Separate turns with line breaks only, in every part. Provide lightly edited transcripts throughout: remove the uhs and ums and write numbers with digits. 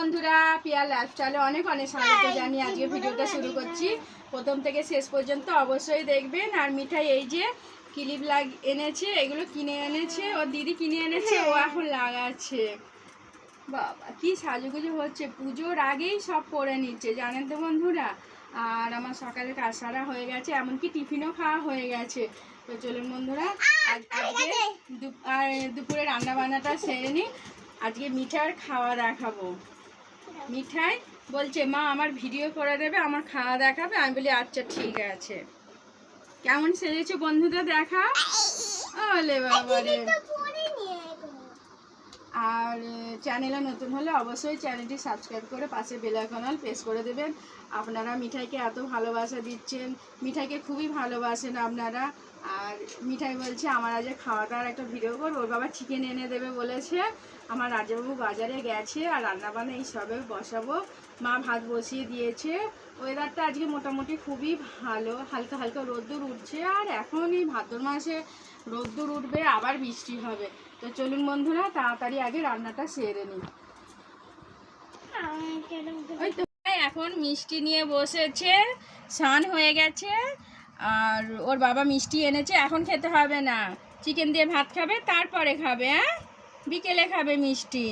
বন্ধুরা, পিয়া লাইফস্টাইলে অনেক অনেক স্বাগত জানিয়ে আজকে ভিডিওটা শুরু করছি। প্রথম থেকে শেষ পর্যন্ত অবশ্যই দেখবেন। আর মিঠাই এই যে ক্লিপ এনেছে, এগুলো কিনে এনেছে, ওর দিদি কিনে এনেছে, ও এখন লাগাচ্ছে। বাবা কি সাজুগুজু হচ্ছে, পুজোর আগেই সব করে নিচ্ছে জানেন তো বন্ধুরা। আর আমার সকালে কাজ সারা হয়ে গেছে, এমনকি টিফিনও খাওয়া হয়ে গেছে। তো চলুন বন্ধুরা, আজকে দুপুরে রান্না বান্নাটা সেরে নিই। আজকে মিঠাইয়ের খাওয়া দেখাবো। মিঠাই বলছে মা আমার ভিডিও করে দেবে, আমার খাওয়া দেখাবে। আমি বলি আচ্ছা ঠিক আছে। কেমন সেজেছে বন্ধুদের দেখা। ওলে বাবা রে। আর চ্যানেলে নতুন হলে অবশ্যই চ্যানেলটি সাবস্ক্রাইব করে পাশে বেল আইকন প্রেস করে দেবেন। আপনারা মিঠাইকে এত ভালোবাসা দিচ্ছেন, মিঠাইকে খুবই ভালোবাসেন আপনারা। আর মিঠাই বলছে আমার আজ খাওয়া দাওয়ার একটা ভিডিও করবো, ওর বাবা চিকেন এনে দেবে বলেছে। আমার রাজাবাবু বাজারে গেছে আর রান্নাবান্না এই সবে বসাবো। মা ভাত বসিয়ে দিয়েছে। ওয়েদারটা আজকে মোটামুটি খুবই ভালো, হালকা হালকা রোদ্দুর উঠছে। আর এখন এই ভাদ্র মাসে রোদ্দুর উঠবে, আবার বৃষ্টি হবে। তো চলুন বন্ধুরা, তাড়াতাড়ি আগে রান্নাটা সেরে নিই। ওই তো এখন মিষ্টি নিয়ে বসেছে, স্নান হয়ে গেছে। আর ওর বাবা মিষ্টি এনেছে, এখন খেতে হবে না, চিকেন দিয়ে ভাত খাবে, তারপরে খাবে। হ্যাঁ, বিকেলে খাবে মিষ্টি।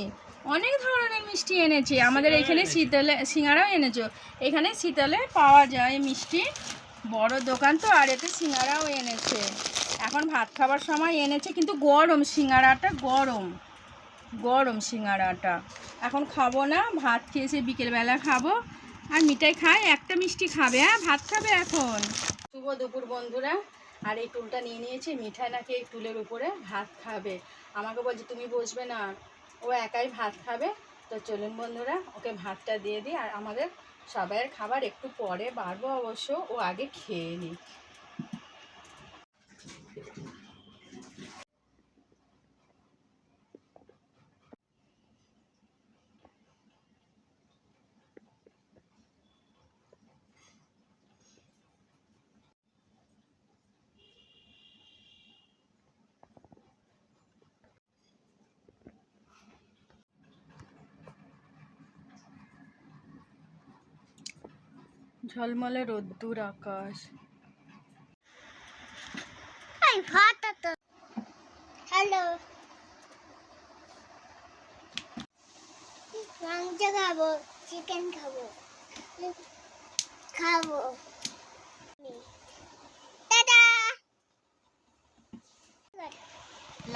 অনেক ধরনের মিষ্টি এনেছে আমাদের এখানে। শীতলে সিঙ্গারাও এনেছো, এখানে শীতলে পাওয়া যায় মিষ্টি, বড় দোকান তো। আর এতে সিঙ্গারাও এনেছে, এখন ভাত খাবার সময় এনেছে, কিন্তু গরম সিঙ্গারাটা, গরম গরম সিঙ্গারাটা। এখন খাবো না, ভাত খেয়েছে, বিকেলবেলা খাবো। আর মিঠাই খায়, একটা মিষ্টি খাবে। হ্যাঁ, ভাত খাবে এখন। শুভ দুপুর বন্ধুরা। আর এই টুলটা নিয়ে নিয়েছি, মিঠাই নাকি এই টুলের উপরে ভাত খাবে। আমাকে বলছে তুমি বসবে না, ও একাই ভাত খাবে। তো চলুন বন্ধুরা, ওকে ভাতটা দিয়ে দিই। আর আমাদের সবাইয়ের খাবার একটু পরে বাড়বো অবশ্য, ও আগে খেয়ে নিই। ঝলমলে রোদ্দুর আকাশ।
হ্যালো, মাংস খাবো, চিকেন খাবো, খাবো। টাটা।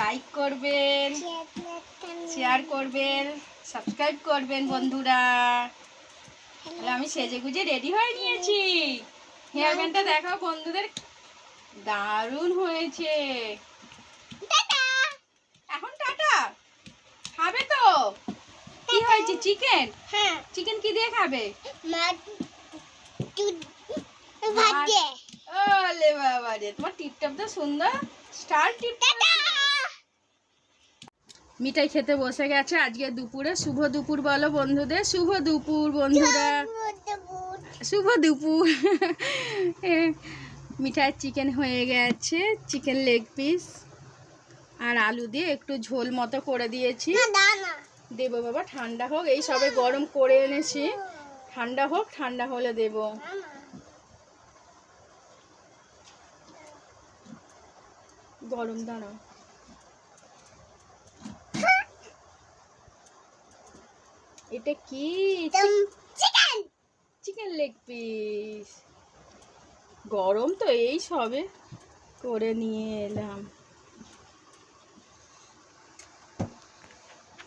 লাইক করবেন, শেয়ার করবেন, সাবস্ক্রাইব করবেন বন্ধুরা। তাহলে আমি সেজে গুজে রেডি হয়ে নিয়েছি। হেয়ার ব্যান্ডটা দেখাও বন্ধুদের, দারুণ হয়েছে। এখন টাটা। খাবে তো? কি হয়েছে, চিকেন?
হ্যাঁ,
চিকেন কি দিয়ে খাবে? ওলে বাবা রে, তোমার টিপটপ তো সুন্দর, স্টার টিপটপ। মিঠাই খেতে বসে গেছে আজকে দুপুরে। শুভ দুপুর বলো বন্ধুদের, শুভ দুপুর বন্ধুরা, শুভ দুপুর। মিঠাই চিকেন হয়ে গেছে, চিকেন লেগ পিস আর আলু দিয়ে একটু ঝোল মতো করে দিয়েছি। দেবো বাবা, ঠান্ডা হোক, এই সবে গরম করে এনেছি, ঠান্ডা হোক, ঠান্ডা হলে দেবো। গরম দাঁড়াও। এটা কি? Chicken leg piece. গরম তো, এই সবে করে নিয়ে এলাম।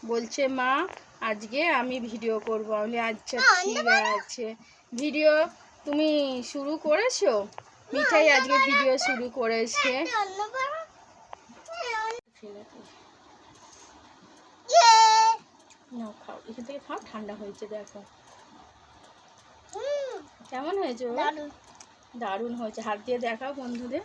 বলছে মা আজকে আমি ভিডিও করবো। আমি আচ্ছা ঠিক আছে। ভিডিও তুমি শুরু করেছো? মিঠাই আজকে ভিডিও শুরু করেছে। নাও খাও, এখান থেকে খাও, ঠান্ডা হয়েছে দেখো। কেমন হয়েছে? দারুণ হয়েছে। হাত দিয়ে দেখাও বন্ধুদের।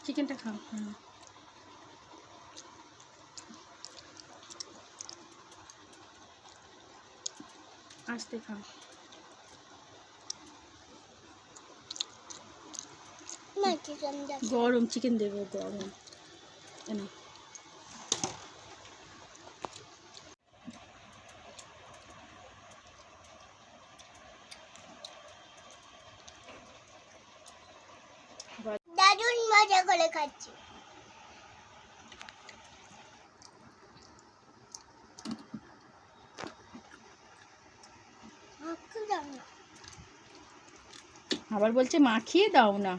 চিকেনটা খাও। আস্তে খাও।
না চিকেন দাও।
গরম চিকেন দেবো গরম। এনে
দারুণ মজা করে খাচ্ছি। মাখু দাও না।
আবার বলছে মাখিয়ে দাও না।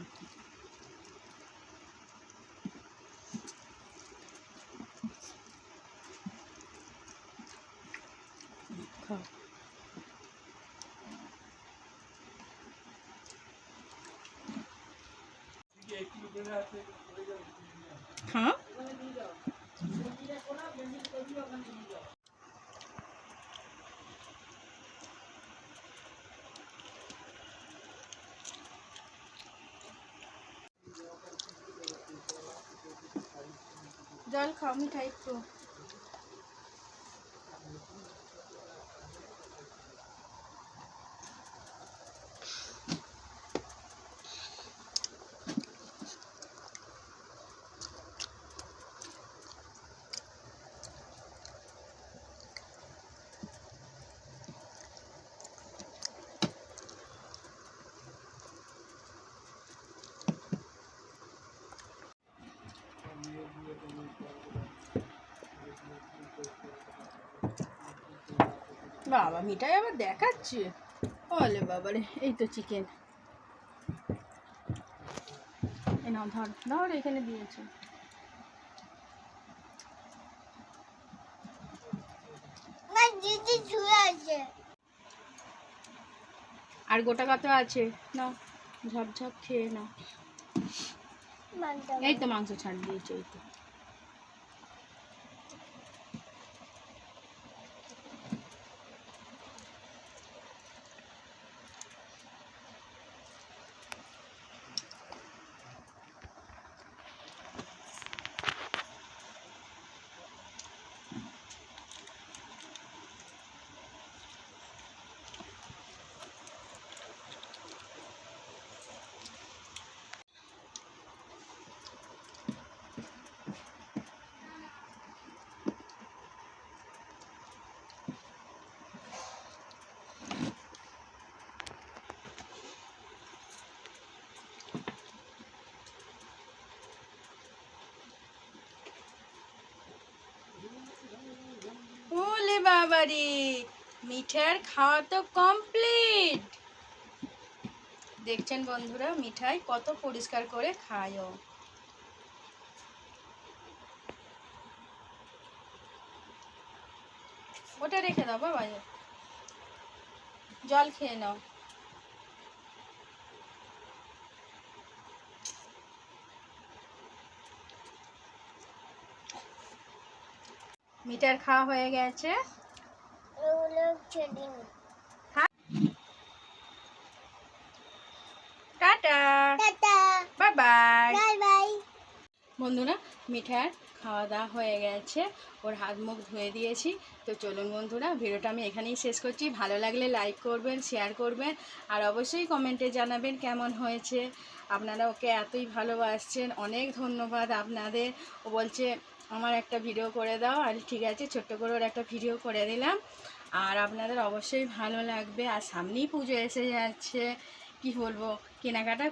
খাও। হ্যাঁ জল খাও মিঠাই একটু। বাবা মিঠাই আবার দেখাচ্ছে। ওলে বাবারে, এই তো চিকেন। এ নাও ধর ধর, এখানে দিয়েছে।
না দিদি শুয়ে আছে।
আর গোটা কত আছে, নাও ঝপঝপ খেয়ে নাও। এই তো মাংস ছাড় দিয়েছে, এই তো। ওলে বাবারে, মিঠার খাওয়া তো কমপ্লিট। দেখছেন বন্ধুরা, মিঠাই কত পরিষ্কার করে খায় ও। ওটা রেখে দাও বাবা, জল খেয়ে নাও। মিঠার খাওয়া হয়ে গেছে। Tata,
tata,
bye bye.
Bye bye.
বন্ধুরা, মিঠার খাওয়া দাওয়া হয়ে গেছে, ওর হাত মুখ ধুয়ে দিয়েছি। তো চলুন বন্ধুরা, ভিডিওটা আমি এখানেই শেষ করছি। ভালো লাগলে লাইক করবেন, শেয়ার করবেন, আর অবশ্যই কমেন্টে জানাবেন কেমন হয়েছে। আপনারা ওকে এতই ভালোবাসছেন, অনেক ধন্যবাদ আপনাদের। ও বলছে আমার একটা ভিডিও করে দাও, আর ঠিক আছে, ছোট্ট করে ওর একটা ভিডিও করে দিলাম। আর আপনাদের অবশ্যই ভালো লাগবে। আর সামনেই পুজো এসে যাচ্ছে, কি বলবো, কেনাকাটা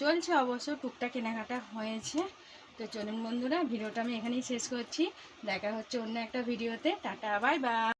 চলছে, অবশ্য টুকটাক কেনাকাটা হয়েছে। তো চলুন বন্ধুরা, ভিডিওটা আমি এখানেই শেষ করছি। দেখা হচ্ছে অন্য একটা ভিডিওতে। Tata, bye bye.